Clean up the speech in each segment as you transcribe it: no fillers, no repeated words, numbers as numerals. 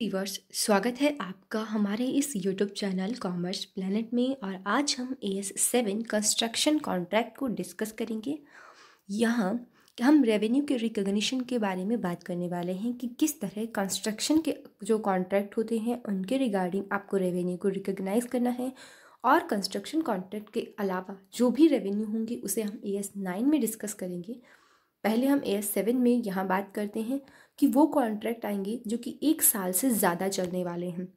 Viewers, स्वागत है आपका हमारे इस यूट्यूब चैनल कॉमर्स प्लेनेट में। और आज हम AS7 कंस्ट्रक्शन कॉन्ट्रैक्ट को डिस्कस करेंगे। यहाँ हम रेवेन्यू के रिकॉग्निशन के बारे में बात करने वाले हैं कि किस तरह कंस्ट्रक्शन के जो कॉन्ट्रैक्ट होते हैं उनके रिगार्डिंग आपको रेवेन्यू को रिकॉग्नाइज करना है। और कंस्ट्रक्शन कॉन्ट्रैक्ट के अलावा जो भी रेवेन्यू होंगे उसे हम AS9 में डिस्कस करेंगे। पहले हम AS7 में यहाँ बात करते हैं कि वो कॉन्ट्रैक्ट आएंगे जो कि 1 साल से ज़्यादा चलने वाले हैं,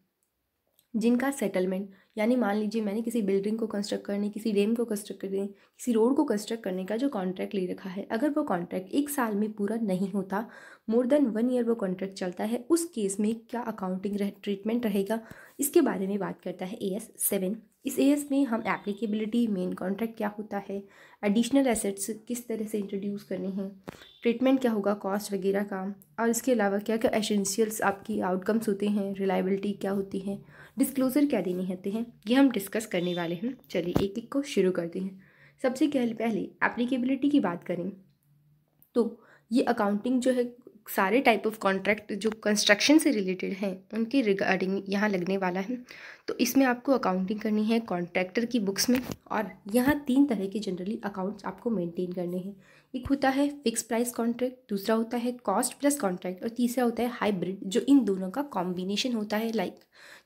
जिनका सेटलमेंट यानी मान लीजिए मैंने किसी बिल्डिंग को कंस्ट्रक्ट करने, किसी डैम को कंस्ट्रक्ट करने, किसी रोड को कंस्ट्रक्ट करने का जो कॉन्ट्रैक्ट ले रखा है, अगर वो कॉन्ट्रैक्ट 1 साल में पूरा नहीं होता, मोर देन 1 ईयर वो कॉन्ट्रैक्ट चलता है, उस केस में क्या अकाउंटिंग ट्रीटमेंट रहेगा, इसके बारे में बात करता है AS7। इस AS में हम एप्लीकेबिलिटी, मेन कॉन्ट्रैक्ट क्या होता है, एडिशनल एसेट्स किस तरह से इंट्रोड्यूस करने हैं, ट्रीटमेंट क्या होगा कॉस्ट वगैरह का, और इसके अलावा क्या क्या एसेंशियल्स आपकी आउटकम्स होते हैं, रिलायबिलिटी क्या होती है, डिस्क्लोजर क्या देने होते हैं, ये हम डिस्कस करने वाले हैं। चलिए एक एक को शुरू करते हैं। सबसे पहले एप्लीकेबिलिटी की बात करें तो ये अकाउंटिंग जो है सारे टाइप ऑफ कॉन्ट्रैक्ट जो कंस्ट्रक्शन से रिलेटेड हैं उनके रिगार्डिंग यहाँ लगने वाला है। तो इसमें आपको अकाउंटिंग करनी है कॉन्ट्रैक्टर की बुक्स में, और यहाँ 3 तरह के जनरली अकाउंट्स आपको मेंटेन करने हैं। एक होता है फिक्स प्राइस कॉन्ट्रैक्ट, दूसरा होता है कॉस्ट प्लस कॉन्ट्रैक्ट, और तीसरा होता है हाइब्रिड जो इन दोनों का कॉम्बिनेशन होता है,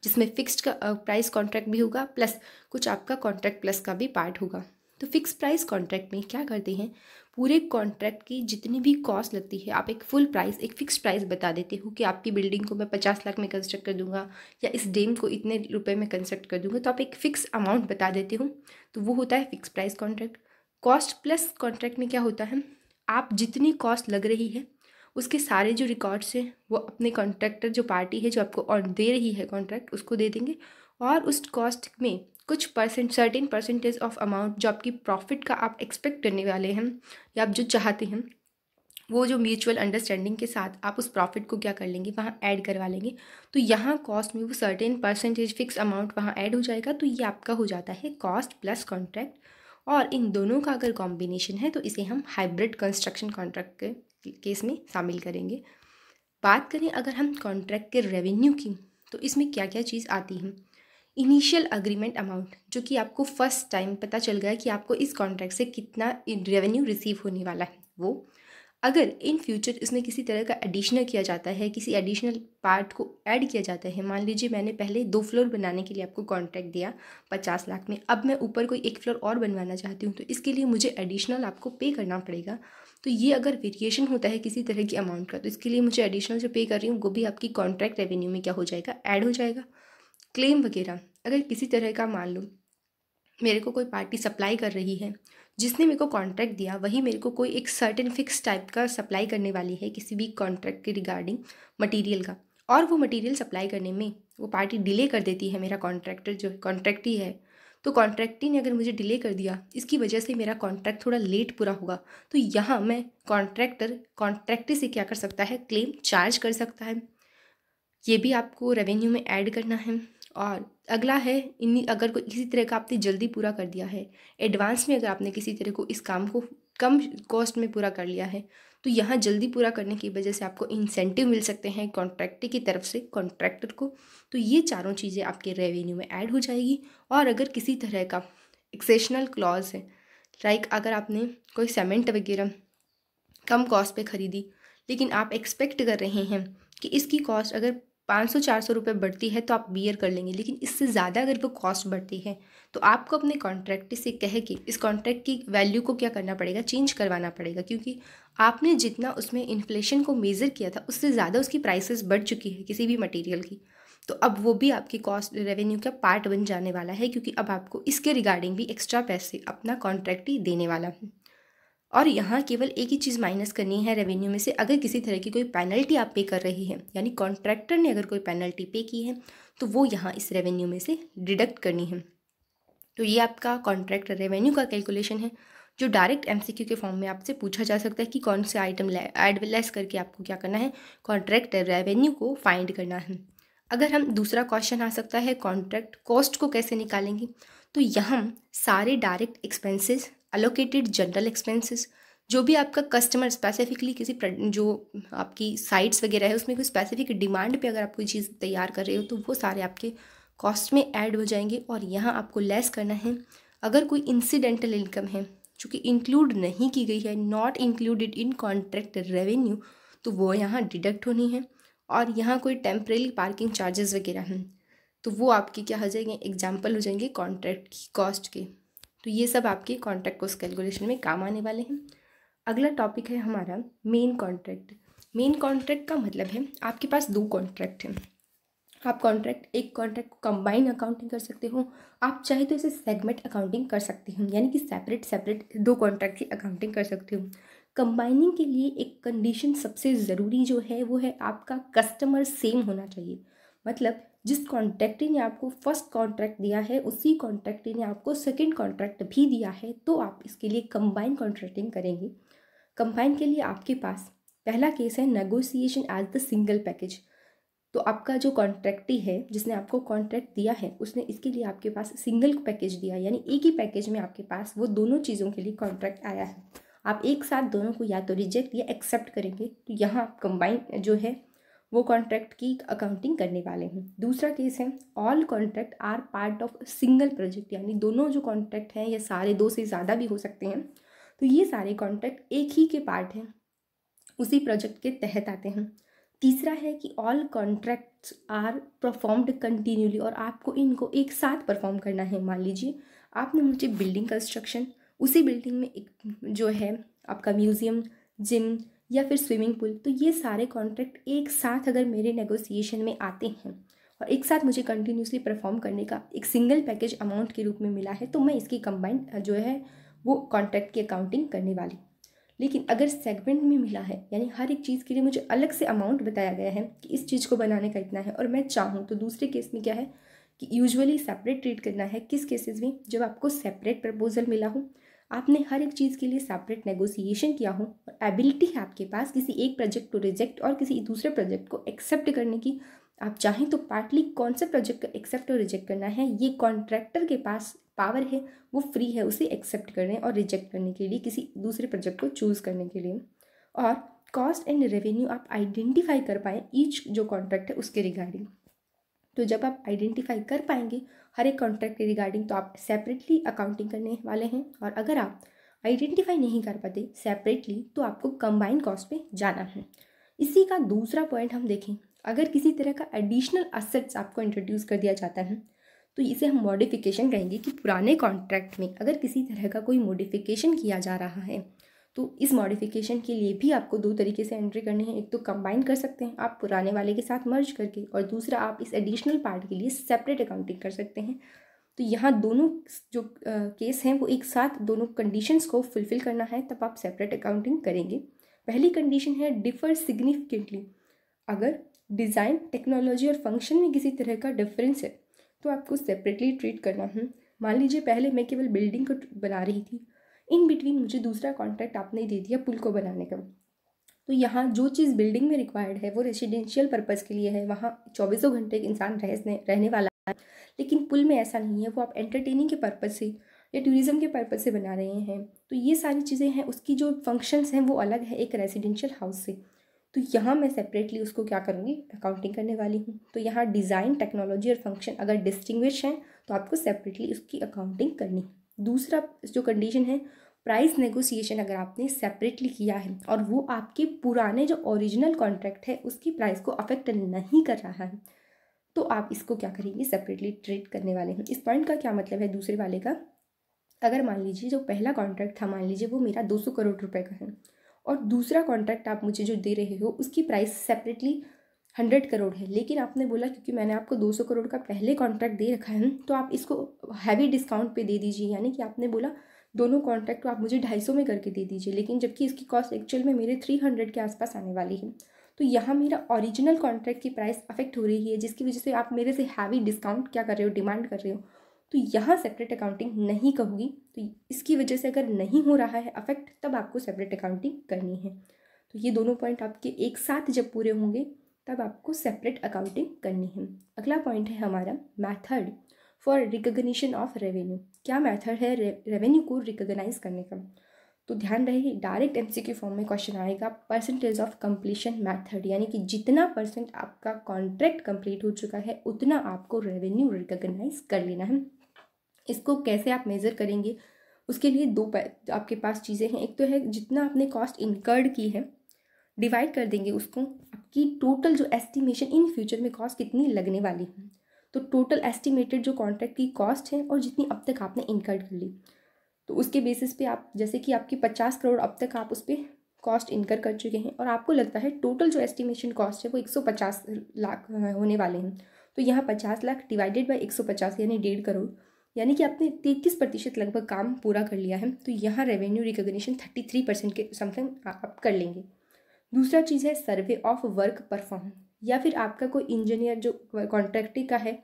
जिसमें फिक्स्ड का प्राइस कॉन्ट्रैक्ट भी होगा प्लस कुछ आपका कॉन्ट्रैक्ट प्लस का भी पार्ट होगा। तो फिक्स प्राइस कॉन्ट्रैक्ट में क्या करते हैं, पूरे कॉन्ट्रैक्ट की जितनी भी कॉस्ट लगती है आप एक फुल प्राइस, एक फिक्स प्राइस बता देते हो कि आपकी बिल्डिंग को मैं 50 लाख में कंस्ट्रक्ट कर दूंगा या इस डैम को इतने रुपए में कंस्ट्रक्ट कर दूंगा, तो आप एक फिक्स अमाउंट बता देते हो, तो वो होता है fix price contract. Cost plus contract में क्या होता है, आप जितनी कॉस्ट लग रही है उसके सारे जो रिकॉर्ड्स हैं वो अपने कॉन्ट्रैक्टर जो पार्टी है जो आपको और दे रही है कॉन्ट्रैक्ट उसको दे देंगे, और उस कॉस्ट में कुछ सर्टेन परसेंटेज ऑफ अमाउंट जो आपकी प्रॉफिट का आप एक्सपेक्ट करने वाले हैं या आप जो चाहते हैं वो जो म्यूचुअल अंडरस्टैंडिंग के साथ आप उस प्रॉफिट को क्या कर लेंगे वहाँ ऐड करवा लेंगे। तो यहाँ कॉस्ट में वो सर्टेन परसेंटेज फिक्स अमाउंट वहाँ ऐड हो जाएगा, तो ये आपका हो जाता है कॉस्ट प्लस कॉन्ट्रैक्ट। और इन दोनों का अगर कॉम्बिनेशन है तो इसे हम हाइब्रिड कंस्ट्रक्शन कॉन्ट्रैक्ट के केस में शामिल करेंगे। बात करें अगर हम कॉन्ट्रैक्ट के रेवेन्यू की, तो इसमें क्या क्या चीज़ आती है। इनिशियल अग्रीमेंट अमाउंट जो कि आपको फर्स्ट टाइम पता चल गया कि आपको इस कॉन्ट्रैक्ट से कितना रेवेन्यू रिसीव होने वाला है, वो अगर इन फ्यूचर इसमें किसी तरह का एडिशनल किया जाता है, किसी एडिशनल पार्ट को ऐड किया जाता है, मान लीजिए मैंने पहले 2 फ्लोर बनाने के लिए आपको कॉन्ट्रैक्ट दिया 50 लाख में, अब मैं ऊपर कोई 1 फ्लोर और बनवाना चाहती हूँ तो इसके लिए मुझे एडिशनल आपको पे करना पड़ेगा। तो ये अगर वेरिएशन होता है किसी तरह की अमाउंट का, तो इसके लिए मुझे एडिशनल जो पे कर रही हूँ वो भी आपकी कॉन्ट्रैक्ट रेवेन्यू में क्या हो जाएगा, ऐड हो जाएगा। क्लेम वगैरह अगर किसी तरह का मान लो मेरे को कोई पार्टी सप्लाई कर रही है, जिसने मेरे को कॉन्ट्रैक्ट दिया वही मेरे को कोई एक सर्टेन फिक्स टाइप का सप्लाई करने वाली है किसी भी कॉन्ट्रैक्ट के रिगार्डिंग मटेरियल का, और वो मटेरियल सप्लाई करने में वो पार्टी डिले कर देती है, मेरा कॉन्ट्रैक्टर जो कॉन्ट्रैक्टी है, तो कॉन्ट्रैक्टी ने अगर मुझे डिले कर दिया इसकी वजह से मेरा कॉन्ट्रैक्ट थोड़ा लेट पूरा होगा, तो यहाँ मैं कॉन्ट्रैक्टी से क्या कर सकता है, क्लेम चार्ज कर सकता है। ये भी आपको रेवेन्यू में ऐड करना है। और अगला है अगर कोई किसी तरह का आपने जल्दी पूरा कर दिया है, एडवांस में अगर आपने किसी तरह को इस काम को कम कॉस्ट में पूरा कर लिया है, तो यहाँ जल्दी पूरा करने की वजह से आपको इंसेंटिव मिल सकते हैं कॉन्ट्रैक्टर की तरफ से कॉन्ट्रैक्टर को। तो ये चारों चीज़ें आपके रेवेन्यू में ऐड हो जाएगी। और अगर किसी तरह का एक्सेशनल क्लॉज है, लाइक अगर आपने कोई सीमेंट वगैरह कम कॉस्ट पे ख़रीदी, लेकिन आप एक्सपेक्ट कर रहे हैं कि इसकी कॉस्ट अगर 500-400 रुपये बढ़ती है तो आप बियर कर लेंगे, लेकिन इससे ज़्यादा अगर वो कॉस्ट बढ़ती है तो आपको अपने कॉन्ट्रैक्ट से कह के इस कॉन्ट्रैक्ट की वैल्यू को क्या करना पड़ेगा, चेंज करवाना पड़ेगा, क्योंकि आपने जितना उसमें इन्फ्लेशन को मेज़र किया था उससे ज़्यादा उसकी प्राइसेस बढ़ चुकी है किसी भी मटेरियल की। तो अब वो भी आपकी कॉस्ट रेवेन्यू का पार्ट बन जाने वाला है, क्योंकि अब आपको इसके रिगार्डिंग भी एक्स्ट्रा पैसे अपना कॉन्ट्रैक्ट ही देने वाला है। और यहाँ केवल एक ही चीज़ माइनस करनी है रेवेन्यू में से, अगर किसी तरह की कोई पेनल्टी आप पे कर रही है, यानी कॉन्ट्रैक्टर ने अगर कोई पेनल्टी पे की है तो वो यहाँ इस रेवेन्यू में से डिडक्ट करनी है। तो ये आपका कॉन्ट्रैक्ट रेवेन्यू का कैलकुलेशन है, जो डायरेक्ट MCQ के फॉर्म में आपसे पूछा जा सकता है कि कौन से आइटम ऐड लेस करके आपको क्या करना है, कॉन्ट्रैक्ट रेवेन्यू को फाइंड करना है। अगर हम दूसरा क्वेश्चन आ सकता है कॉन्ट्रैक्ट कॉस्ट को कैसे निकालेंगे, तो यहाँ सारे direct expenses, allocated general expenses जो भी आपका कस्टमर स्पेसिफिकली जो आपकी साइट्स वगैरह है उसमें कोई स्पेसिफिक डिमांड पे अगर आप कोई चीज़ तैयार कर रहे हो तो वो सारे आपके कॉस्ट में ऐड हो जाएंगे। और यहाँ आपको लेस करना है अगर कोई इंसिडेंटल इनकम है जो कि इंक्लूड नहीं की गई है, not included in contract revenue, तो वो यहाँ डिडक्ट होनी है। और यहाँ कोई टेम्परेरी पार्किंग चार्जेस वगैरह हैं तो वो आपके क्या हो जाएंगे, एग्जाम्पल हो जाएंगे कॉन्ट्रैक्ट की कॉस्ट के। तो ये सब आपके कॉन्ट्रैक्ट कॉस्ट कैलकुलेशन में काम आने वाले हैं। अगला टॉपिक है हमारा मेन कॉन्ट्रैक्ट। मेन कॉन्ट्रैक्ट का मतलब है आपके पास दो कॉन्ट्रैक्ट हैं। आप एक कॉन्ट्रैक्ट को कंबाइन अकाउंटिंग कर सकते हो, आप चाहे तो इसे सेगमेंट अकाउंटिंग कर सकते हो, यानी कि सेपरेट दो कॉन्ट्रैक्ट की अकाउंटिंग कर सकते हो। कंबाइनिंग के लिए एक कंडीशन सबसे ज़रूरी जो है वो है आपका कस्टमर सेम होना चाहिए। मतलब जिस कॉन्ट्रैक्टर ने आपको फर्स्ट कॉन्ट्रैक्ट दिया है उसी कॉन्ट्रैक्टर ने आपको सेकेंड कॉन्ट्रैक्ट भी दिया है, तो आप इसके लिए कंबाइन कॉन्ट्रैक्टिंग करेंगे। कंबाइन के लिए आपके पास पहला केस है negotiation as the single package. तो आपका जो कॉन्ट्रैक्टी है जिसने आपको कॉन्ट्रैक्ट दिया है उसने इसके लिए आपके पास सिंगल पैकेज दिया, यानी एक ही पैकेज में आपके पास वो दोनों चीज़ों के लिए कॉन्ट्रैक्ट आया है। आप एक साथ दोनों को या तो रिजेक्ट या एक्सेप्ट करेंगे, तो यहाँ आप कंबाइन जो है वो कॉन्ट्रैक्ट की अकाउंटिंग करने वाले हैं। दूसरा केस है all contract are part of single project, यानी दोनों जो कॉन्ट्रैक्ट हैं या सारे, दो से ज़्यादा भी हो सकते हैं, तो ये सारे कॉन्ट्रैक्ट एक ही के पार्ट हैं, उसी प्रोजेक्ट के तहत आते हैं। तीसरा है कि all contracts are performed continuously, और आपको इनको एक साथ परफॉर्म करना है। मान लीजिए आपने मुझे बिल्डिंग कंस्ट्रक्शन, उसी बिल्डिंग में एक जो है आपका म्यूज़ियम, जिम या फिर स्विमिंग पूल, तो ये सारे कॉन्ट्रैक्ट एक साथ अगर मेरे नेगोशिएशन में आते हैं और एक साथ मुझे कंटिन्यूसली परफॉर्म करने का एक सिंगल पैकेज अमाउंट के रूप में मिला है, तो मैं इसकी कंबाइंड जो है वो कॉन्ट्रैक्ट की अकाउंटिंग करने वाली। लेकिन अगर सेगमेंट में मिला है, यानी हर एक चीज़ के लिए मुझे अलग से अमाउंट बताया गया है कि इस चीज़ को बनाने का इतना है, और मैं चाहूँ तो दूसरे केस में क्या है कि यूजुअली सेपरेट ट्रीट करना है। किस केसेस में, जब आपको सेपरेट प्रपोजल मिला हो, आपने हर एक चीज़ के लिए सेपरेट नेगोशिएशन किया हो और एबिलिटी है आपके पास किसी एक प्रोजेक्ट को रिजेक्ट और किसी दूसरे प्रोजेक्ट को एक्सेप्ट करने की। आप चाहें तो पार्टली कौन से प्रोजेक्ट को एक्सेप्ट और रिजेक्ट करना है, ये कॉन्ट्रैक्टर के पास पावर है, वो फ्री है उसे एक्सेप्ट करने और रिजेक्ट करने के लिए, किसी दूसरे प्रोजेक्ट को चूज़ करने के लिए। और कॉस्ट एंड रेवेन्यू आप आइडेंटिफाई कर पाएँ ईच जो कॉन्ट्रैक्ट है उसके रिगार्डिंग। तो जब आप आइडेंटिफाई कर पाएंगे हर एक कॉन्ट्रैक्ट के रिगार्डिंग, तो आप सेपरेटली अकाउंटिंग करने वाले हैं। और अगर आप आइडेंटिफाई नहीं कर पाते सेपरेटली, तो आपको कंबाइन कॉस्ट पे जाना है। इसी का दूसरा पॉइंट हम देखें, अगर किसी तरह का एडिशनल असेट्स आपको इंट्रोड्यूस कर दिया जाता है तो इसे हम मॉडिफिकेशन कहेंगे। कि पुराने कॉन्ट्रैक्ट में अगर किसी तरह का कोई मॉडिफिकेशन किया जा रहा है तो इस मॉडिफिकेशन के लिए भी आपको दो तरीके से एंट्री करनी है। एक तो कंबाइन कर सकते हैं आप पुराने वाले के साथ मर्ज करके, और दूसरा आप इस एडिशनल पार्ट के लिए सेपरेट अकाउंटिंग कर सकते हैं। तो यहाँ दोनों जो केस हैं वो एक साथ दोनों कंडीशंस को फुलफिल करना है, तब आप सेपरेट अकाउंटिंग करेंगे। पहली कंडीशन है डिफर सिग्निफिकेंटली। अगर डिज़ाइन, टेक्नोलॉजी और फंक्शन में किसी तरह का डिफरेंस है तो आपको सेपरेटली ट्रीट करना है। मान लीजिए पहले मैं केवल बिल्डिंग को बना रही थी, इन बिटवीन मुझे दूसरा कॉन्ट्रैक्ट आपने दे दिया पुल को बनाने का, तो यहाँ जो चीज़ बिल्डिंग में रिक्वायर्ड है वो रेसिडेंशियल पर्पज़ के लिए है, वहाँ 24 घंटे इंसान रहने वाला है। लेकिन पुल में ऐसा नहीं है, वो आप एंटरटेनिंग के पर्पज़ से या टूरिज़्म के पर्पज़ से बना रहे हैं। तो ये सारी चीज़ें हैं, उसकी जो फंक्शंस हैं वो अलग है एक रेसिडेंशियल हाउस से। तो यहाँ मैं सेपरेटली उसको क्या करूँगी, अकाउंटिंग करने वाली हूँ। तो यहाँ डिज़ाइन, टेक्नोलॉजी और फंक्शन अगर डिस्टिंग्विश हैं तो आपको सेपरेटली उसकी अकाउंटिंग करनी है। दूसरा जो कंडीशन है, प्राइस नेगोशिएशन अगर आपने सेपरेटली किया है और वो आपके पुराने जो ओरिजिनल कॉन्ट्रैक्ट है उसकी प्राइस को अफेक्ट नहीं कर रहा है, तो आप इसको क्या करेंगे, सेपरेटली ट्रीट करने वाले हैं। इस पॉइंट का क्या मतलब है दूसरे वाले का, अगर मान लीजिए जो पहला कॉन्ट्रैक्ट था, मान लीजिए वो मेरा 200 करोड़ रुपए का है, और दूसरा कॉन्ट्रैक्ट आप मुझे जो दे रहे हो उसकी प्राइस सेपरेटली 100 करोड़ है, लेकिन आपने बोला क्योंकि मैंने आपको 200 करोड़ का पहले कॉन्ट्रैक्ट दे रखा है तो आप इसको हैवी डिस्काउंट पे दे दीजिए, यानी कि आपने बोला दोनों कॉन्ट्रैक्ट को आप मुझे 250 में करके दे दीजिए, लेकिन जबकि इसकी कॉस्ट एक्चुअल में मेरे 300 के आसपास आने वाली है। तो यहाँ मेरा ओरिजिनल कॉन्ट्रैक्ट की प्राइस अफेक्ट हो रही है, जिसकी वजह से आप मेरे से हैवी डिस्काउंट क्या कर रहे हो, डिमांड कर रहे हो। तो यहाँ सेपरेट अकाउंटिंग नहीं कहूँगी। तो इसकी वजह से अगर नहीं हो रहा है अफेक्ट, तब आपको सेपरेट अकाउंटिंग करनी है। तो ये दोनों पॉइंट आपके एक साथ जब पूरे होंगे तब आपको सेपरेट अकाउंटिंग करनी है। अगला पॉइंट है हमारा method for recognition of revenue. क्या मैथड है रेवेन्यू को रिकग्नाइज करने का। तो ध्यान रहे डायरेक्ट एमसीक्यू फॉर्म में क्वेश्चन आएगा परसेंटेज ऑफ कंप्लीशन मेथड, यानी कि जितना परसेंट आपका कॉन्ट्रैक्ट कंप्लीट हो चुका है उतना आपको रेवेन्यू रिकॉग्नाइज कर लेना है। इसको कैसे आप मेज़र करेंगे, उसके लिए दो आपके पास चीज़ें हैं। एक तो है जितना आपने कॉस्ट इनकर्ड की है डिवाइड कर देंगे उसको आपकी टोटल जो एस्टिमेशन इन फ्यूचर में कॉस्ट कितनी लगने वाली है, तो टोटल एस्टिमेटेड जो कॉन्ट्रैक्ट की कॉस्ट है और जितनी अब तक आपने इनकर्ड कर ली, तो उसके बेसिस पे आप जैसे कि आपकी 50 करोड़ अब तक आप उस पर कॉस्ट इनकर कर चुके हैं और आपको लगता है टोटल जो एस्टिमेशन कॉस्ट है वो 150 लाख होने वाले हैं, तो यहाँ 50 लाख डिवाइडेड बाई 150 यानी 1.5 करोड़, यानी कि आपने 33% लगभग काम पूरा कर लिया है। तो यहाँ रेवेन्यू रिकॉग्निशन 33% के समथिंग आप कर लेंगे। दूसरा चीज़ है सर्वे ऑफ वर्क परफॉर्म, या फिर आपका कोई इंजीनियर जो कॉन्ट्रैक्टर का है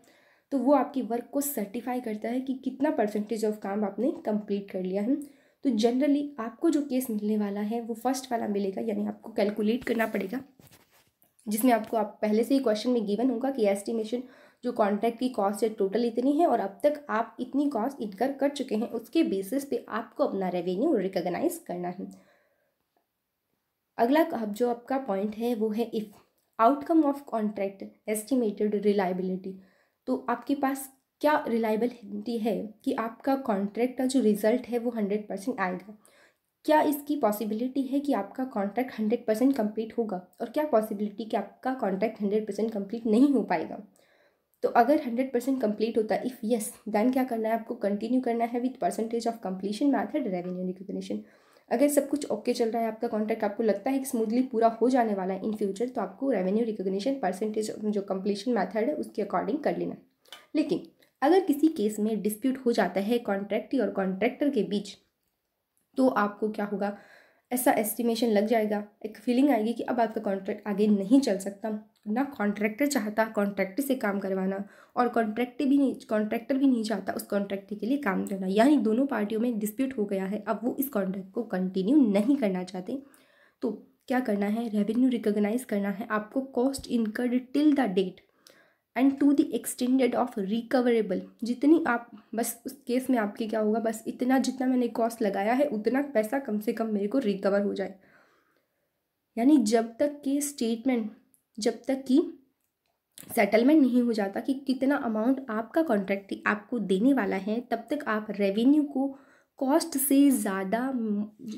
तो वो आपकी वर्क को सर्टिफाई करता है कि कितना परसेंटेज ऑफ काम आपने कंप्लीट कर लिया है। तो जनरली आपको जो केस मिलने वाला है वो फर्स्ट वाला मिलेगा, यानी आपको कैलकुलेट करना पड़ेगा जिसमें आपको आप पहले से ही क्वेश्चन में गिवन होगा कि एस्टिमेशन जो कॉन्ट्रैक्ट की कॉस्ट है टोटल इतनी है और अब तक आप इतनी कॉस्ट इनकर कर चुके हैं, उसके बेसिस पे आपको अपना रेवेन्यू रिकॉग्नाइज करना है। अगला अब जो आपका पॉइंट है वो है if outcome of contract estimated reliability, तो आपके पास क्या रिलायबिलिटी है कि आपका कॉन्ट्रैक्ट का जो रिजल्ट है वो 100% आएगा। क्या इसकी पॉसिबिलिटी है कि आपका कॉन्ट्रैक्ट 100% कंप्लीट होगा, और क्या पॉसिबिलिटी कि आपका कॉन्ट्रैक्ट 100% कंप्लीट नहीं हो पाएगा। तो अगर 100% कंप्लीट होता है, इफ़ यस, देन क्या करना है आपको, कंटिन्यू करना है with percentage of completion method revenue recognition. अगर सब कुछ ओके चल रहा है आपका कॉन्ट्रैक्ट, आपको लगता है कि स्मूथली पूरा हो जाने वाला है इन फ्यूचर, तो आपको रेवेन्यू रिकॉग्निशन परसेंटेज जो कंप्लीशन मैथड है उसके अकॉर्डिंग कर लेना। लेकिन अगर किसी केस में डिस्प्यूट हो जाता है कॉन्ट्रैक्टी और कॉन्ट्रैक्टर के बीच, तो आपको क्या होगा, ऐसा एस्टिमेशन लग जाएगा, एक फीलिंग आएगी कि अब आपका कॉन्ट्रैक्ट आगे नहीं चल सकता, ना कॉन्ट्रैक्टर चाहता कॉन्ट्रैक्टर से काम करवाना और कॉन्ट्रैक्टर भी नहीं चाहता उस कॉन्ट्रैक्टर के लिए काम करना, यानी दोनों पार्टियों में डिस्प्यूट हो गया है, अब वो इस कॉन्ट्रैक्ट को कंटिन्यू नहीं करना चाहते। तो क्या करना है, रेवेन्यू रिकॉग्नाइज करना है आपको cost incurred till the date and to the extended of recoverable, जितनी आप, बस उस केस में आपके क्या होगा, बस इतना जितना मैंने कॉस्ट लगाया है उतना पैसा कम से कम मेरे को रिकवर हो जाए, यानी जब तक कि सेटलमेंट नहीं हो जाता कि कितना अमाउंट आपका कॉन्ट्रैक्ट आपको देने वाला है, तब तक आप रेवेन्यू को कॉस्ट से ज़्यादा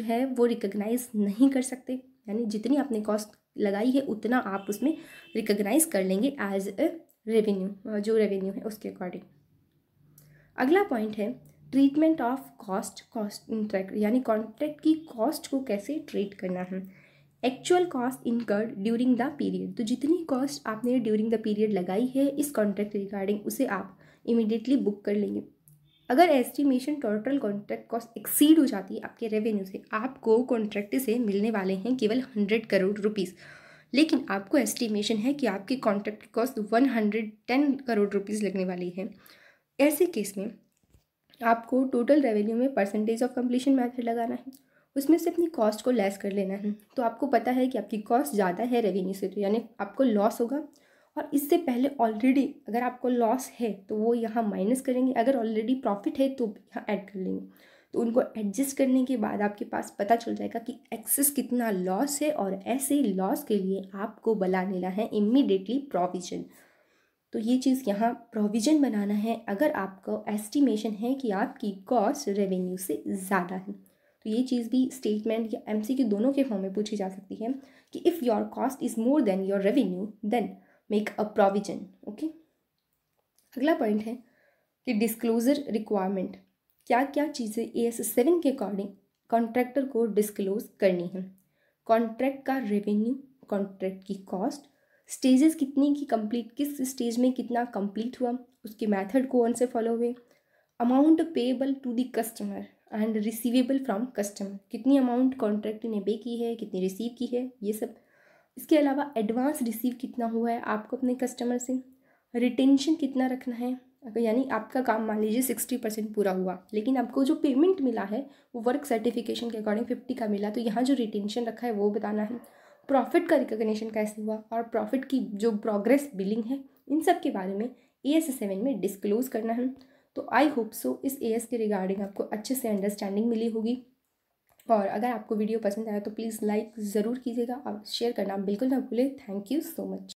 है वो रिकॉग्नाइज नहीं कर सकते, यानी जितनी आपने कॉस्ट लगाई है उतना आप उसमें रिकॉग्नाइज कर लेंगे एज ए रेवेन्यू, जो रेवेन्यू है उसके अकॉर्डिंग। अगला पॉइंट है ट्रीटमेंट ऑफ कॉस्ट कॉन्ट्रैक्ट, यानी कॉन्ट्रैक्ट की कॉस्ट को कैसे ट्रीट करना है। Actual cost incurred during the period, तो जितनी कॉस्ट आपने ड्यूरिंग द पीरियड लगाई है इस कॉन्ट्रैक्ट रिगार्डिंग उसे आप इमीडिएटली बुक कर लेंगे। अगर estimation total contract cost exceed हो जाती है आपके रेवेन्यू से, आपको कॉन्ट्रैक्ट से मिलने वाले हैं केवल 100 करोड़ रुपीज़, लेकिन आपको एस्टिमेशन है कि आपकी कॉन्ट्रैक्ट कॉस्ट 110 करोड़ रुपीज़ लगने वाली है। ऐसे केस में आपको टोटल रेवेन्यू में परसेंटेज ऑफ कंप्लीशन मेथड लगाना है, उसमें से अपनी कॉस्ट को लेस कर लेना है। तो आपको पता है कि आपकी कॉस्ट ज़्यादा है रेवेन्यू से, तो यानी आपको लॉस होगा, और इससे पहले ऑलरेडी अगर आपको लॉस है तो वो यहाँ माइनस करेंगे, अगर ऑलरेडी प्रॉफिट है तो यहाँ ऐड कर लेंगे। तो उनको एडजस्ट करने के बाद आपके पास पता चल जाएगा कि एक्सेस कितना लॉस है, और ऐसे लॉस के लिए आपको बना लेना है इमीडिएटली प्रोविजन। तो ये चीज़ यहाँ प्रोविज़न बनाना है अगर आपको एस्टिमेशन है कि आपकी कॉस्ट रेवेन्यू से ज़्यादा है। तो ये चीज़ भी स्टेटमेंट या एमसीक्यू दोनों के फॉर्म में पूछी जा सकती है कि if your cost is more than your revenue then make a provision. Okay, अगला पॉइंट है कि डिस्क्लोजर रिक्वायरमेंट, क्या क्या चीज़ें AS7 के अकॉर्डिंग कॉन्ट्रैक्टर को डिस्क्लोज करनी है। कॉन्ट्रैक्ट का रेवेन्यू, कॉन्ट्रैक्ट की कॉस्ट, स्टेजेस कितनी की कंप्लीट, किस स्टेज में कितना कंप्लीट हुआ, उसके मेथड कौन से फॉलो हुए, amount payable to the customer and receivable from customer, कितनी अमाउंट कॉन्ट्रैक्ट ने पे की है, कितनी रिसीव की है, ये सब। इसके अलावा एडवांस रिसीव कितना हुआ है आपको अपने कस्टमर से, रिटेंशन कितना रखना है, अगर यानी आपका काम मान लीजिए 60% पूरा हुआ लेकिन आपको जो पेमेंट मिला है वो वर्क सर्टिफिकेशन के अकॉर्डिंग 50 का मिला, तो यहाँ जो रिटेंशन रखा है वो बताना है। प्रॉफिट का रिकॉग्निशन कैसे हुआ और प्रॉफिट की जो प्रोग्रेस बिलिंग है, इन सब के बारे में AS7 में डिस्क्लोज करना है। तो आई होप सो इस AS के रिगार्डिंग आपको अच्छे से अंडरस्टैंडिंग मिली होगी, और अगर आपको वीडियो पसंद आया तो प्लीज़ लाइक ज़रूर कीजिएगा और शेयर करना बिल्कुल ना भूलें। Thank you so much.